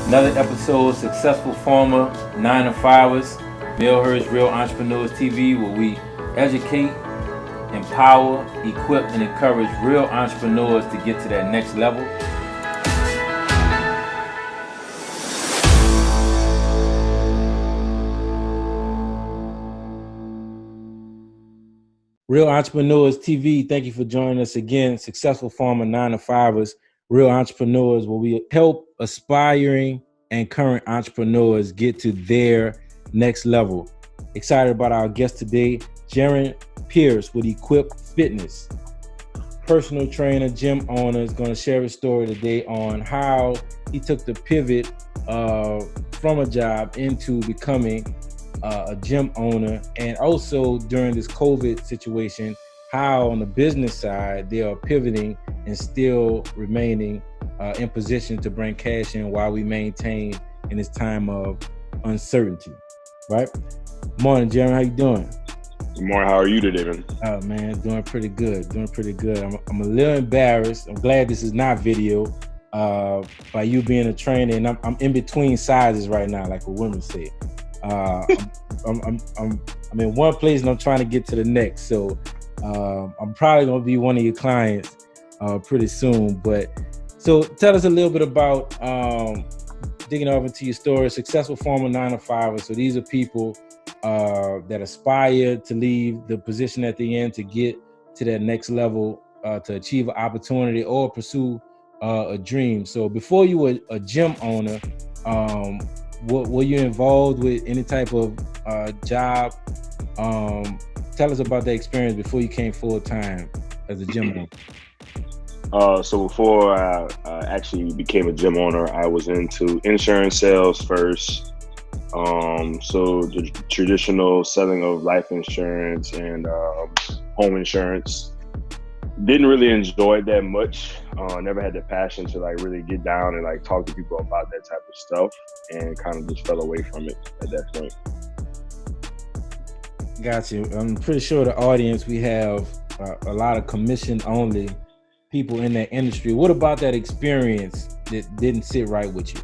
Another episode of Successful Farmer 9to5ers, Millhurst Real Entrepreneurs TV, where we educate, empower, equip, and encourage real entrepreneurs to get to that next level. Real Entrepreneurs TV, thank you for joining us again. Successful Farmer 9to5ers, Real Entrepreneurs, where we help aspiring and current entrepreneurs get to their next level. Excited about our guest today, Jerren with Equip Fitness. Personal trainer, gym owner, is going to share his story today on how he took the pivot from a job into becoming a gym owner, and also during this COVID situation, how on the business side they are pivoting and still remaining in position to bring cash in while we maintain in this time of uncertainty. Right? Morning, Jerren. How you doing? Good morning. How are you today, man? Oh man, doing pretty good. I'm a little embarrassed. I'm glad this is not video. By you being a trainer, and I'm in between sizes right now, like what women say. I'm in one place and I'm trying to get to the next. So I'm probably gonna be one of your clients pretty soon. But so tell us a little bit about digging off into your story. Successful Farmer 9to5ers. So these are people that aspire to leave the position at the end to get to that next level, to achieve an opportunity or pursue a dream. So before you were a gym owner, were you involved with any type of job? Tell us about that experience before you came full time as a gym owner. So before I actually became a gym owner, I was into insurance sales first. So the traditional selling of life insurance and home insurance. Didn't really enjoy it that much. Never had the passion to like really get down and like talk to people about that type of stuff, and kind of just fell away from it at that point. Got you. I'm pretty sure the audience, we have a lot of commission only people in that industry. What about that experience that didn't sit right with you?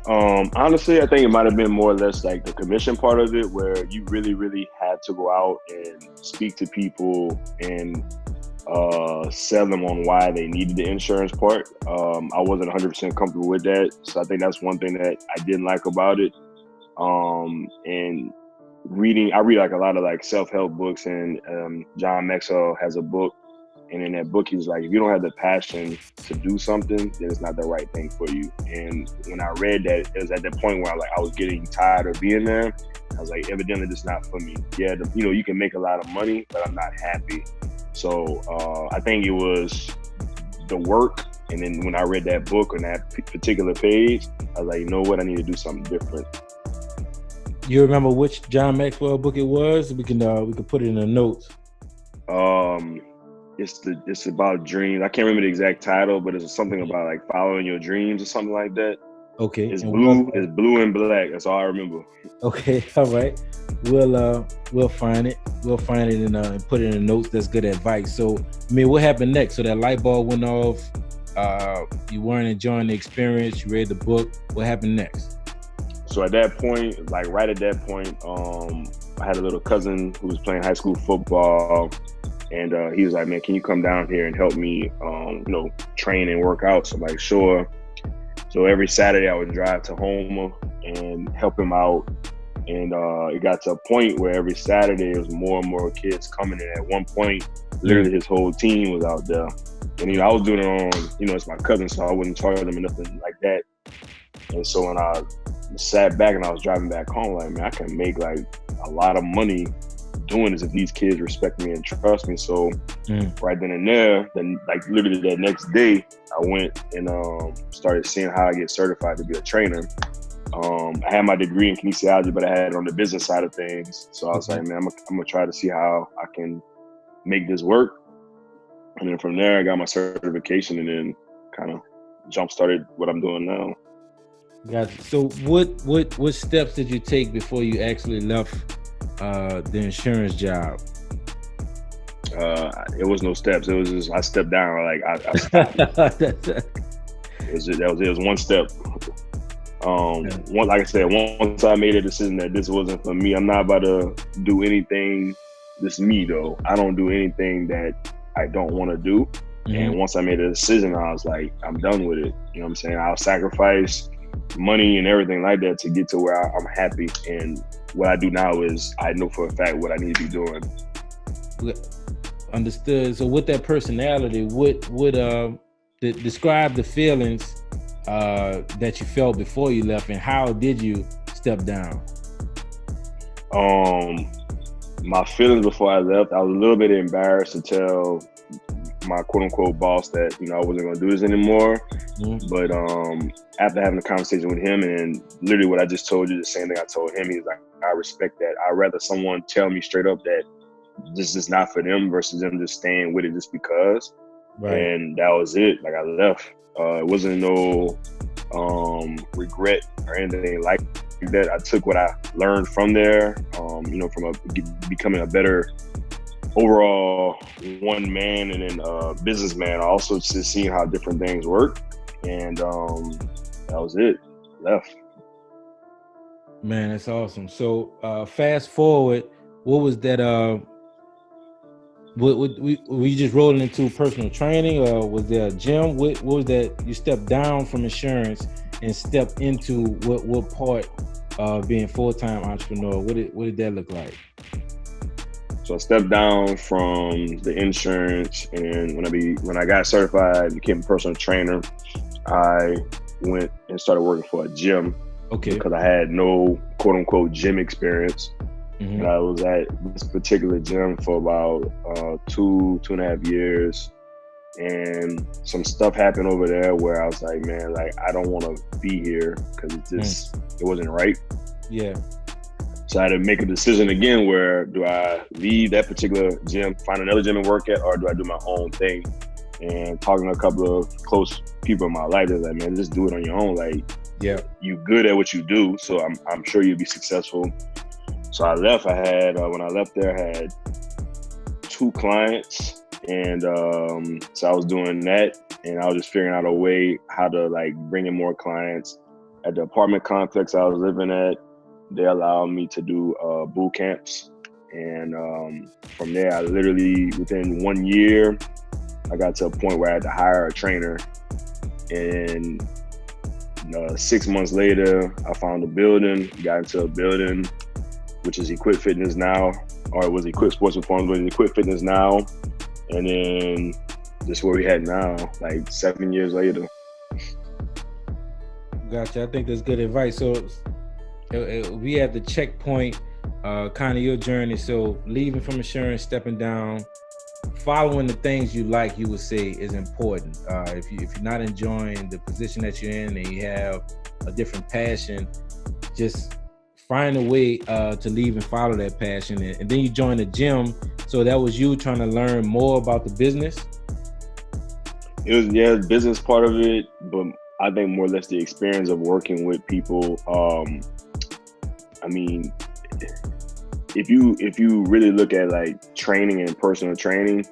Honestly, I think it might have been more or less like the commission part of it, where you really, really had to go out and speak to people and sell them on why they needed the insurance part. I wasn't 100% comfortable with that. So I think that's one thing that I didn't like about it. And I read like a lot of like self-help books, and John Maxwell has a book. And in that book, he's like, if you don't have the passion to do something, then it's not the right thing for you. And when I read that, it was at that point where I was getting tired of being there. I was like, evidently, this is not for me. Yeah, you can make a lot of money, but I'm not happy. So I think it was the work. And then when I read that book on that particular page, I was like, you know what? I need to do something different. You remember which John Maxwell book it was? We can put it in the notes. It's about dreams. I can't remember the exact title, but it's something about like following your dreams or something like that. Okay. It's blue. It's blue and black. That's all I remember. Okay. All right. We'll find it. We'll find it and put it in the notes. That's good advice. So, I mean, what happened next? So that light bulb went off. You weren't enjoying the experience. You read the book. What happened next? So at that point, like right at that point, I had a little cousin who was playing high school football. And he was like, man, can you come down here and help me, train and work out? So I'm like, sure. So every Saturday I would drive to Homer and help him out. And it got to a point where every Saturday there was more and more kids coming in. At one point, literally his whole team was out there. And, I was doing it on, it's my cousin, so I wouldn't charge them or nothing like that. And so when I sat back and I was driving back home, like, man, I can make like a lot of money doing this if these kids respect me and trust me. So right then and there, then like literally that next day, I went and started seeing how I get certified to be a trainer. I had my degree in kinesiology, but I had it on the business side of things. So I was like, man, I'm gonna try to see how I can make this work. And then from there, I got my certification, and then kind of jump started what I'm doing now. Gotcha. So what steps did you take before you actually left the insurance job? It was no steps. It was just I stepped down. Like I stopped. It was one step. Like I said, once I made a decision that this wasn't for me, I'm not about to do anything. This is me though. I don't do anything that I don't want to do. And once I made a decision, I was like, I'm done with it. You know what I'm saying? I'll sacrifice money and everything like that to get to where I'm happy. And what I do now is I know for a fact what I need to be doing. Understood. So with that personality, what would describe the feelings that you felt before you left, and how did you step down? My feelings before I left, I was a little bit embarrassed to tell my quote unquote boss that, you know, I wasn't going to do this anymore. But after having a conversation with him, and literally what I just told you, the same thing I told him, he's like, I respect that. I'd rather someone tell me straight up that this is not for them versus them just staying with it just because. Right. And that was it. Like, I left. It wasn't no regret or anything like that. I took what I learned from there, you know, from becoming a better overall one man and then businessman. Also just seeing how different things work. And that was it. Left. Man, that's awesome. So fast forward, what was that? Were you just rolling into personal training, or was there a gym? What was that? You stepped down from insurance and stepped into what part of being full-time entrepreneur? What did that look like? So I stepped down from the insurance, and when I got certified, became a personal trainer, I went and started working for a gym. Okay. Because I had no quote unquote gym experience. And I was at this particular gym for about 2.5 years, and some stuff happened over there where I was like, man, like, I don't want to be here because it wasn't right. Yeah. So I had to make a decision again, where do I leave that particular gym, find another gym to work at, or do I do my own thing? And talking to a couple of close people in my life, they're like, man, just do it on your own. Like, yeah, you good at what you do, so I'm sure you'll be successful. So I left. I had, when I left there, I had 2 clients. And so I was doing that, and I was just figuring out a way how to like bring in more clients. At the apartment complex I was living at, they allowed me to do boot camps. And from there, I literally, within 1 year, I got to a point where I had to hire a trainer. And 6 months later, I found a building, got into a building, which is Equip Fitness now, or it was Equip Sports Performance, but it's Equip Fitness now. And then this is where we had now, like 7 years later. Gotcha. I think that's good advice. So we at the checkpoint, kind of your journey. So leaving from insurance, stepping down, following the things you like, you would say is important. If you're not enjoying the position that you're in and you have a different passion, just find a way to leave and follow that passion. And then you join the gym. So that was you trying to learn more about the business? It was, yeah, the business part of it, but I think more or less the experience of working with people. I mean, if you really look at like training and personal training,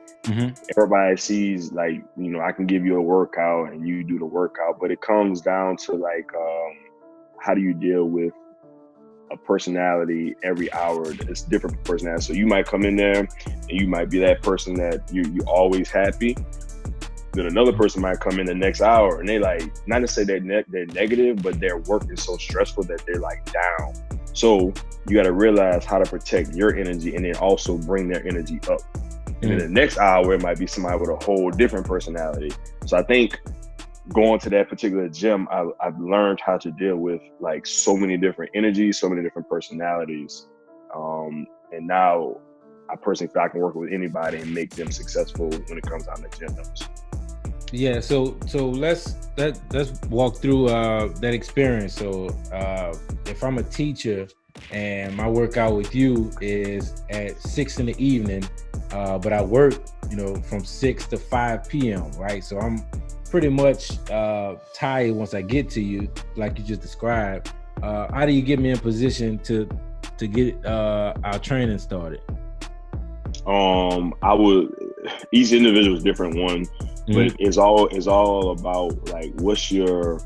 everybody sees like, you know, I can give you a workout and you do the workout, but it comes down to like, how do you deal with a personality every hour? It's different personality. So you might come in there and you might be that person that you always happy. Then another person might come in the next hour and they like, not to say they're negative, but their work is so stressful that they're like down. So you got to realize how to protect your energy and then also bring their energy up. And then the next hour, it might be somebody with a whole different personality. So I think going to that particular gym, I've learned how to deal with like so many different energies, so many different personalities. And now I personally feel I can work with anybody and make them successful when it comes down to gyms. Yeah, so let's walk through that experience. So if I'm a teacher and my workout with you is at 6 in the evening, but I work, you know, from 6 to 5 p.m., right? So I'm pretty much tired once I get to you, like you just described. How do you get me in position to get our training started? I would, each individual is different one, but it's all about like, what's your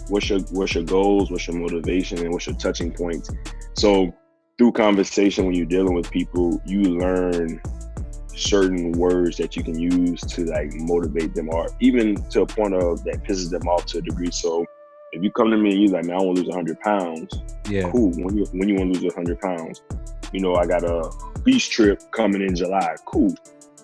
what's your goals, what's your motivation, and what's your touching points. So through conversation, when you're dealing with people, you learn certain words that you can use to like motivate them, or even to a point of that pisses them off to a degree. So if you come to me and you like, man, I want to lose 100 pounds. Yeah. Cool. When you want to lose 100 pounds, you know, I got a beach trip coming in July. Cool.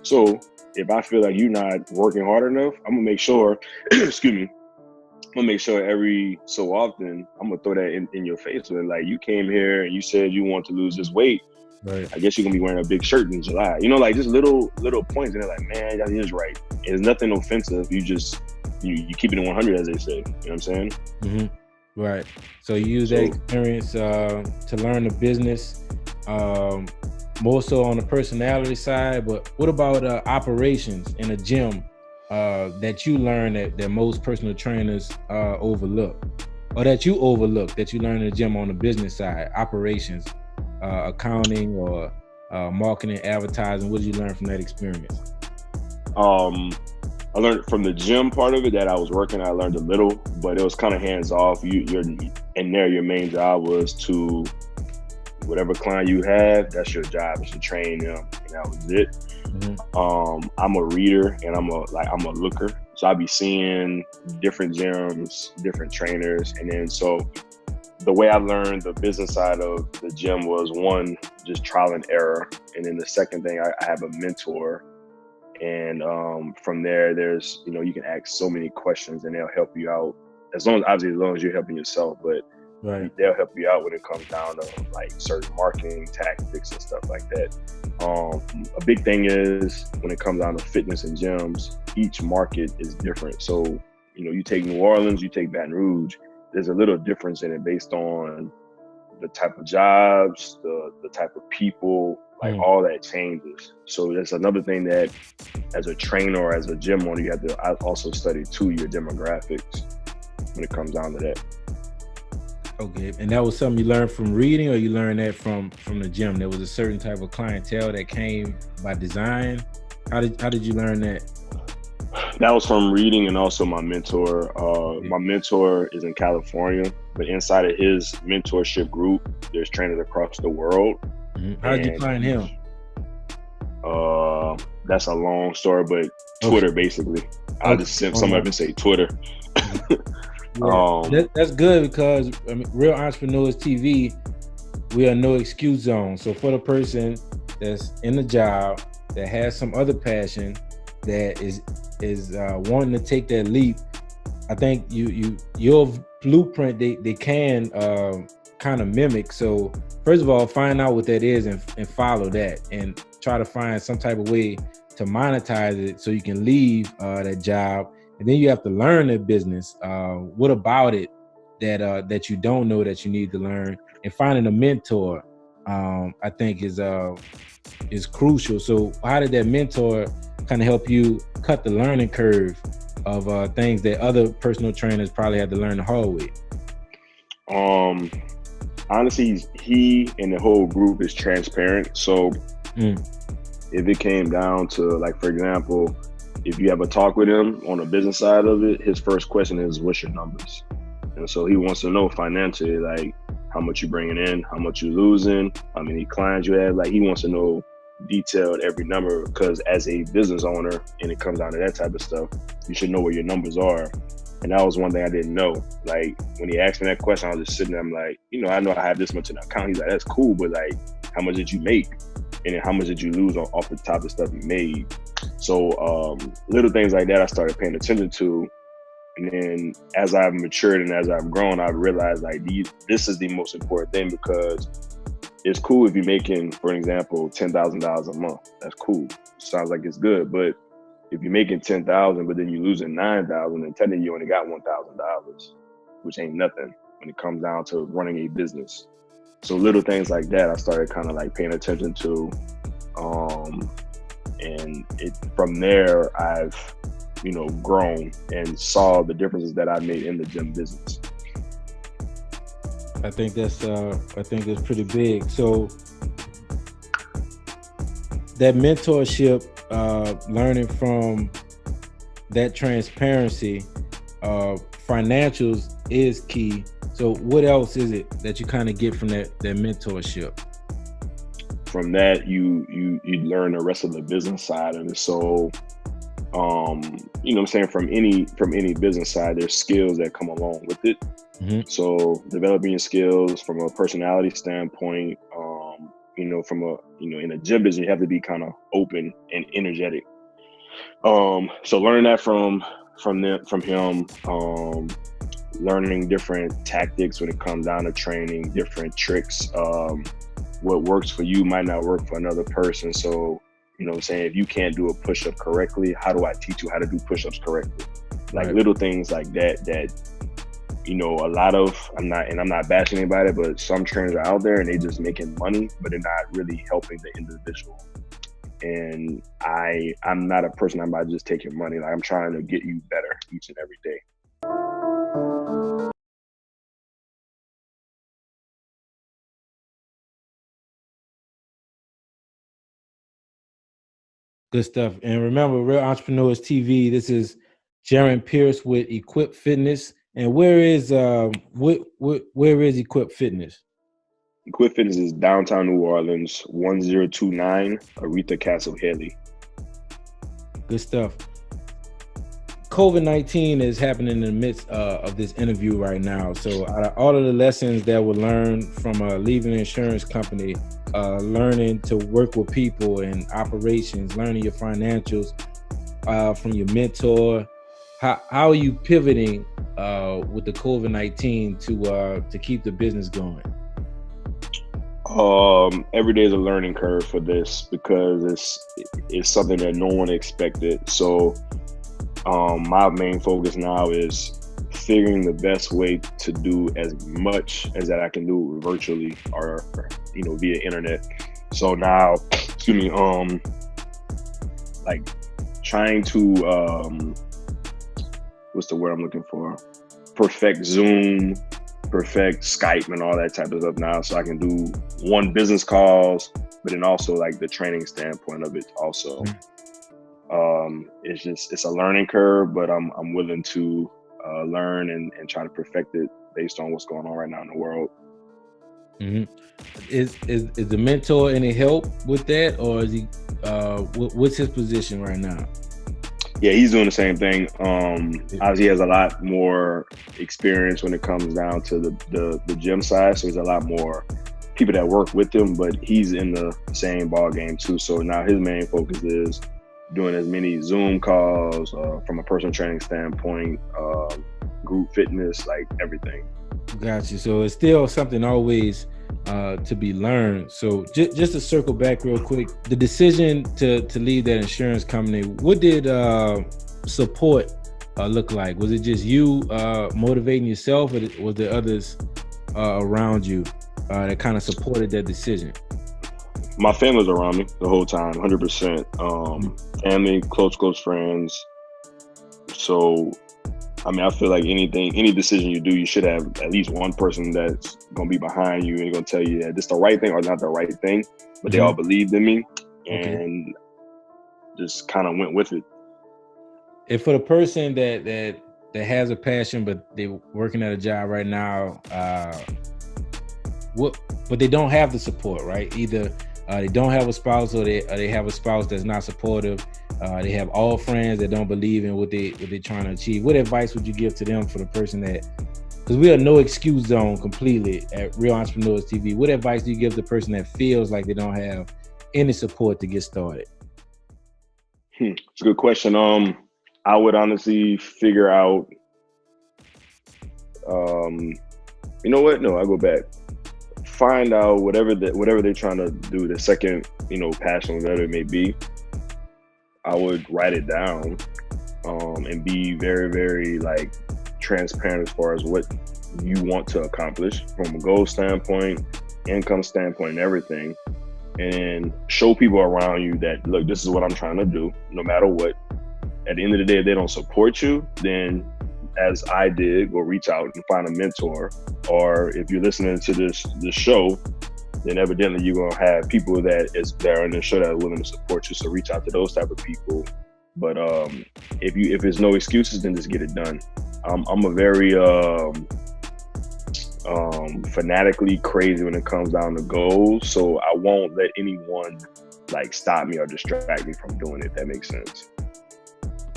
So if I feel like you're not working hard enough, I'm gonna make sure, excuse me, I'm gonna make sure every so often, I'm gonna throw that in your face. With like, you came here and you said you want to lose this weight. Right. I guess you're gonna be wearing a big shirt in July. You know, like just little points, and they're like, man, that is right. It's nothing offensive. You just you keep it in 100, as they say. You know what I'm saying? Mm-hmm. Right. So you use that experience to learn the business, more so on the personality side. But what about operations in a gym that you learn that most personal trainers overlook, or that you overlook, that you learn in the gym on the business side, operations, accounting, or marketing, advertising? What did you learn from that experience? I learned from the gym part of it that I was working. I learned a little, but it was kind of hands off. You're in there. Your main job was to whatever client you have. That's your job. Is to train them, and that was it. Mm-hmm. I'm a reader and I'm a looker. So I'll be seeing different gyms, different trainers, and then so the way I learned the business side of the gym was, one, just trial and error, and then the second thing, I have a mentor. And from there, there's, you know, you can ask so many questions and they'll help you out, as long as you're helping yourself, but right, they'll help you out when it comes down to like certain marketing tactics and stuff like that. A big thing is when it comes down to fitness and gyms, each market is different. So, you know, you take New Orleans, you take Baton Rouge, there's a little difference in it based on the type of jobs, the type of people, like all that changes. So that's another thing that as a trainer or as a gym owner, you have to also study too, your demographics when it comes down to that. Okay, and that was something you learned from reading, or you learned that from the gym? There was a certain type of clientele that came by design. How did you learn that? That was from reading, and also my mentor. My mentor is in California, but inside of his mentorship group, there's trainers across the world. Mm-hmm. How did you find him? That's a long story, but Twitter, basically. I'll just send some of it and say Twitter. Yeah, that's good, because I mean, Real Entrepreneurs TV, we are no excuse zone. So for the person that's in the job, that has some other passion, that is wanting to take that leap, I think your blueprint they can kind of mimic. So first of all, find out what that is and follow that, and try to find some type of way to monetize it so you can leave that job. And then you have to learn that business. What about it that you don't know that you need to learn? And finding a mentor, I think is crucial. So how did that mentor kind of help you cut the learning curve of things that other personal trainers probably had to learn the hard way? Honestly, he and the whole group is transparent. So if it came down to, like, for example, if you have a talk with him on the business side of it, his first question is, what's your numbers? And so he wants to know financially, like, how much you bringing in, how much you losing, how many clients you have. Like, he wants to know detailed every number, because as a business owner, and it comes down to that type of stuff, you should know where your numbers are. And that was one thing I didn't know. Like, when he asked me that question, I was just sitting there, I'm like, you know, I know I have this much in the account. He's like, that's cool, but like, how much did you make? And then how much did you lose off the top of stuff you made? So little things like that I started paying attention to. And then as I've matured and as I've grown, I've realized, like, this is the most important thing, because it's cool if you're making, for an example, $10,000 a month. That's cool. Sounds like it's good. But if you're making $10,000, but then you're losing $9,000, then technically you only got $1,000, which ain't nothing when it comes down to running a business. So little things like that, I started kind of like paying attention to. And from there, I've, you know, grown and saw the differences that I made in the gym business. I think that's pretty big. So that mentorship, learning from that transparency, financials is key. So what else is it that you kind of get from that mentorship? From that, you learn the rest of the business side of it. So, you know what I'm saying, from any business side, there's skills that come along with it. So developing your skills from a personality standpoint, you know, in a gym business, you have to be kind of open and energetic. So learning that from him, learning different tactics when it comes down to training, different tricks. What works for you might not work for another person. So, you know what I'm saying, if you can't do a push-up correctly, how do I teach you how to do push-ups correctly? Like little things like that, you know, a lot of, I'm not bashing anybody, but some trainers are out there and they just making money, but they're not really helping the individual. And I'm not a person I'm about to just take your money. Like, I'm trying to get you better each and every day. Good stuff. And remember, Real Entrepreneurs TV, this is Jerren Pierce with Equip Fitness. And where is Equip Fitness? Equip Fitness is downtown New Orleans, 1029 Aretha Castle Haley. Good stuff. COVID-19 is happening in the midst of this interview right now. So out of all of the lessons that were learned from leaving an insurance company, learning to work with people and operations, learning your financials from your mentor, how are you pivoting with the COVID-19 to keep the business going? Every day is a learning curve for this because it's something that no one expected. So my main focus now is figuring the best way to do as much as that I can do virtually or, you know, via internet. So now, like trying to, what's the word I'm looking for? Perfect Zoom, perfect Skype and all that type of stuff now. So I can do business calls, but then also like the training standpoint of it also. It's a learning curve, but I'm willing to learn and try to perfect it based on what's going on right now in the world. Is the mentor any help with that, or is he what's his position right now? Yeah, he's doing the same thing. Obviously, he has a lot more experience when it comes down to the gym side, so there's a lot more people that work with him, but he's in the same ball game too. So now his main focus is doing as many Zoom calls from a personal training standpoint, group fitness, like everything. Gotcha. So it's still something always to be learned. So just to circle back real quick, the decision to leave that insurance company, what did support look like? Was it just you motivating yourself, or was there others around you that kind of supported that decision? My family's around me the whole time, 100%. Family, close friends. So, I mean, I feel like any decision you do, you should have at least one person that's going to be behind you and going to tell you that this is the right thing or not the right thing. But they all believed in me and just kind of went with it. And for the person that has a passion, but they're working at a job right now, but they don't have the support, right? Either they don't have a spouse, or they have a spouse that's not supportive. They have all friends that don't believe in what they're trying to achieve. What advice would you give to them for the person that, because we are no excuse zone completely at Real Entrepreneurs TV. What advice do you give the person that feels like they don't have any support to get started? It's a good question. I would honestly figure out, you know what? No, I go back. Find out whatever they're trying to do, the second, passion, whatever it may be. I would write it down, and be very, very transparent as far as what you want to accomplish from a goal standpoint, income standpoint, and everything. And show people around you that, look, this is what I'm trying to do, no matter what. At the end of the day, if they don't support you, then as I did, go reach out and find a mentor. Or if you're listening to this show, then evidently you're gonna have people that are in the show that are willing to support you. So reach out to those type of people. But if there's no excuses, then just get it done. I'm a very fanatically crazy when it comes down to goals. So I won't let anyone like stop me or distract me from doing it. That makes sense.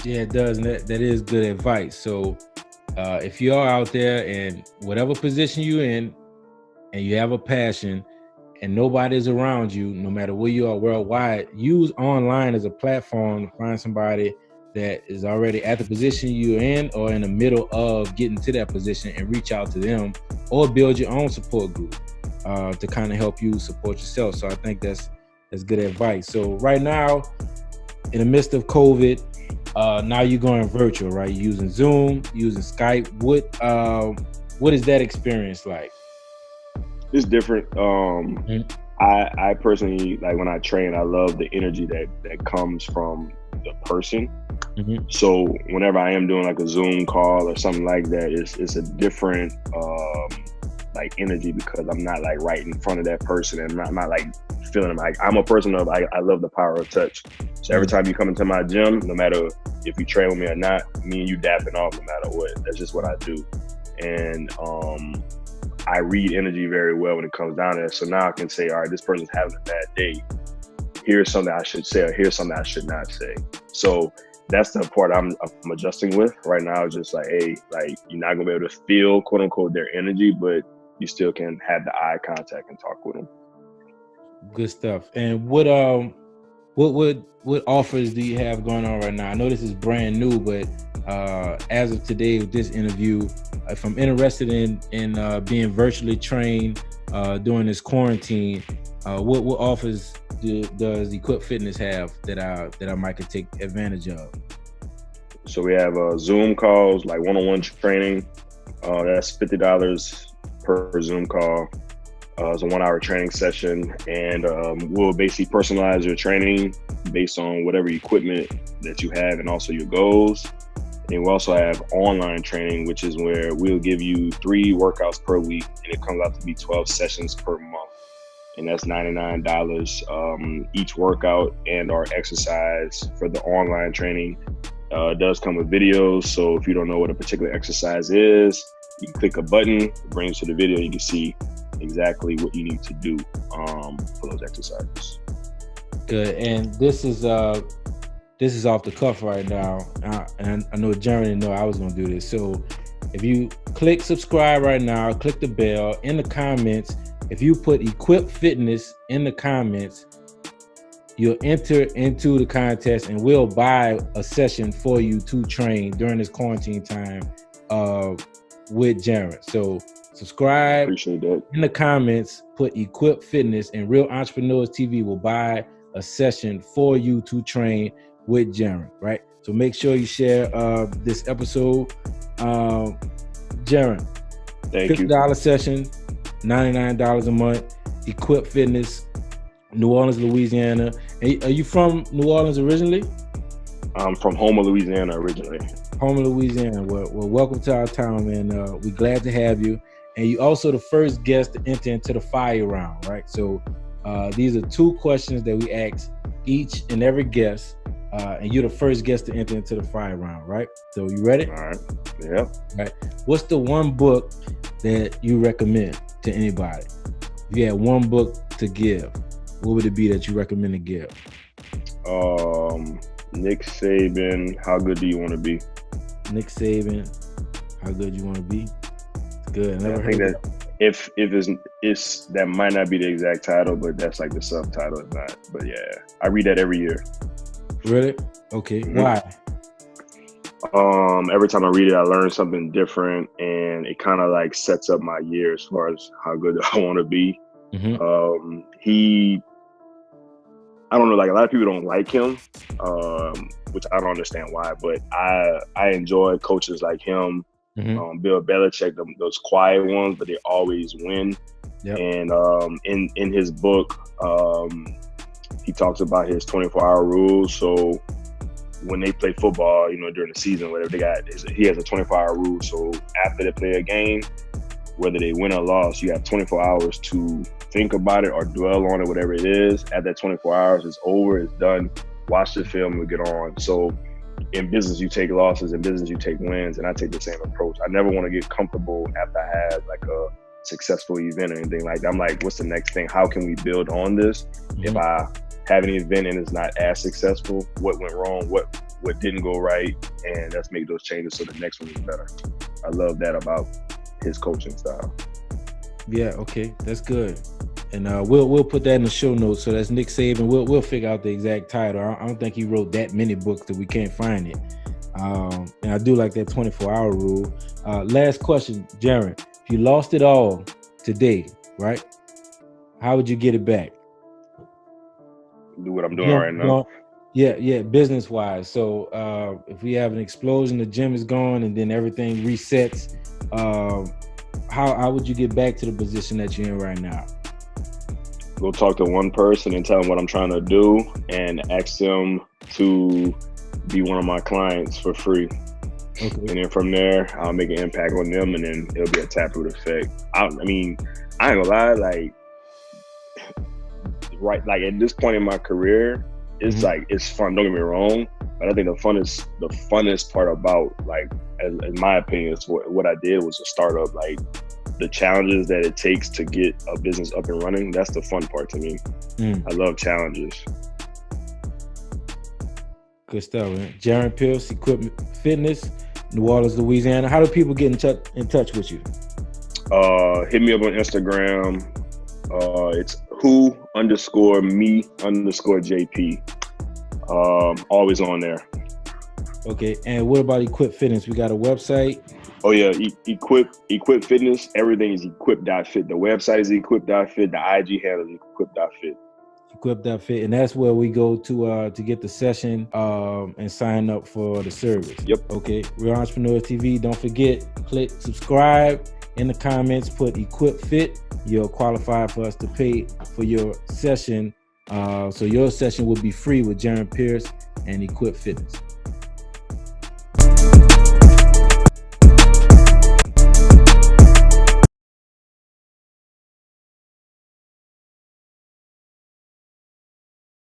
Yeah, it does. And that is good advice. So if you are out there in whatever position you're in and you have a passion and nobody's around you, no matter where you are worldwide, use online as a platform to find somebody that is already at the position you're in or in the middle of getting to that position and reach out to them, or build your own support group to kind of help you support yourself. So I think that's good advice. So right now, in the midst of COVID, now you're going virtual, right? You're using Zoom, using Skype. What is that experience like? It's different. I personally, like when I train, I love the energy that comes from the person. So whenever I am doing like a Zoom call or something like that, it's a different like energy, because I'm not like right in front of that person, and I'm not like feeling them. Like, I'm a person of I love the power of touch. So every time you come into my gym, no matter if you train with me or not, me and you dapping off no matter what. That's just what I do. And I read energy very well when it comes down to it. So now I can say, all right, this person's having a bad day. Here's something I should say, or here's something I should not say. So that's the part I'm adjusting with right now. It's just like, hey, like, you're not gonna be able to feel, quote unquote, their energy, but you still can have the eye contact and talk with them. Good stuff. And what offers do you have going on right now? I know this is brand new, but as of today with this interview, if I'm interested in being virtually trained during this quarantine, what offers does Equip Fitness have that I might could take advantage of? So we have Zoom calls, like one-on-one training. That's $50 per Zoom call. It's a 1-hour training session, and we'll basically personalize your training based on whatever equipment that you have and also your goals. And we also have online training, which is where we'll give you 3 workouts per week, and it comes out to be 12 sessions per month. And that's $99 each workout and our exercise. For the online training, it does come with videos. So if you don't know what a particular exercise is, you can click a button, it brings you to the video, you can see exactly what you need to do for those exercises. Good. And this is off the cuff right now, and I know Jerren didn't know I was going to do this. So if you click subscribe right now, click the bell. In the comments, if you put Equip Fitness in the comments, you'll enter into the contest, and we'll buy a session for you to train during this quarantine time with Jerren. So subscribe. Appreciate that. In the comments, put Equip Fitness, and Real Entrepreneurs TV will buy a session for you to train with Jerren, right? So make sure you share this episode. Jerren, thank you. $50 session, $99 a month. Equip Fitness, New Orleans, Louisiana. Are you from New Orleans originally? I'm from Homer, Louisiana originally. Homer, Louisiana. Well, welcome to our town, man. We're glad to have you. And you also the first guest to enter into the fire round, right? So these are 2 questions that we ask each and every guest, and you're the first guest to enter into the fire round, right? So you ready? All right. Yeah. All right. What's the one book that you recommend to anybody? If you had one book to give, what would it be that you recommend to give? Nick Saban, How Good Do You Want to Be? Nick Saban, How Good You Want to Be? It's good. I think that if it's that might not be the exact title, but that's like the subtitle. It's not. But yeah, I read that every year. Really? Okay. Why? Every time I read it, I learn something different, and it kind of like sets up my year as far as how good I want to be. I don't know, like a lot of people don't like him, which I don't understand why, but I enjoy coaches like him, Bill Belichick, those quiet ones, but they always win. Yep. And in his book, he talks about his 24-hour rule. So when they play football, during the season, whatever he has a 24-hour rule. So after they play a game, whether they win or loss, you have 24 hours to think about it or dwell on it, whatever it is. At that 24 hours, it's over, it's done. Watch the film and get on. So in business, you take losses. In business, you take wins. And I take the same approach. I never want to get comfortable after I have like a successful event or anything like that. I'm like, what's the next thing? How can we build on this? If I have an event and it's not as successful, what went wrong? What didn't go right? And let's make those changes so the next one is better. I love that about his coaching style. Yeah, okay, that's good. And we'll put that in the show notes. So that's Nick Saban. We'll figure out the exact title. I don't think he wrote that many books that we can't find it. And I do like that 24-hour rule. Last question, Jerren. If you lost it all today, right? How would you get it back? Do what I'm doing right now. Yeah, business wise. So if we have an explosion, the gym is gone, and then everything resets. How would you get back to the position that you're in right now? Go talk to one person and tell them what I'm trying to do, and ask them to be one of my clients for free. Okay. And then from there, I'll make an impact on them, and then it'll be a taproot effect. I mean, I ain't gonna lie, like at this point in my career, it's like, it's fun, don't get me wrong, but I think the funnest part about, like, in my opinion, is what I did was a startup. Like, the challenges that it takes to get a business up and running, that's the fun part to me. I love challenges. Good stuff, man. Jerren Pierce, Equipment Fitness, New Orleans, Louisiana. How do people get in touch with you? Hit me up on Instagram. It's who_me_JP. Always on there. Okay, and what about Equip Fitness? We got a website. Oh yeah, Equip Fitness. Everything is equip.fit. The website is equip.fit. The IG handle is equip.fit. Equip.fit, and that's where we go to get the session and sign up for the service. Yep. Okay, Real Entrepreneur TV. Don't forget, click subscribe. In the comments, put Equip Fit. You're qualified for us to pay for your session. So your session will be free with Jerren Pierce and Equip Fitness.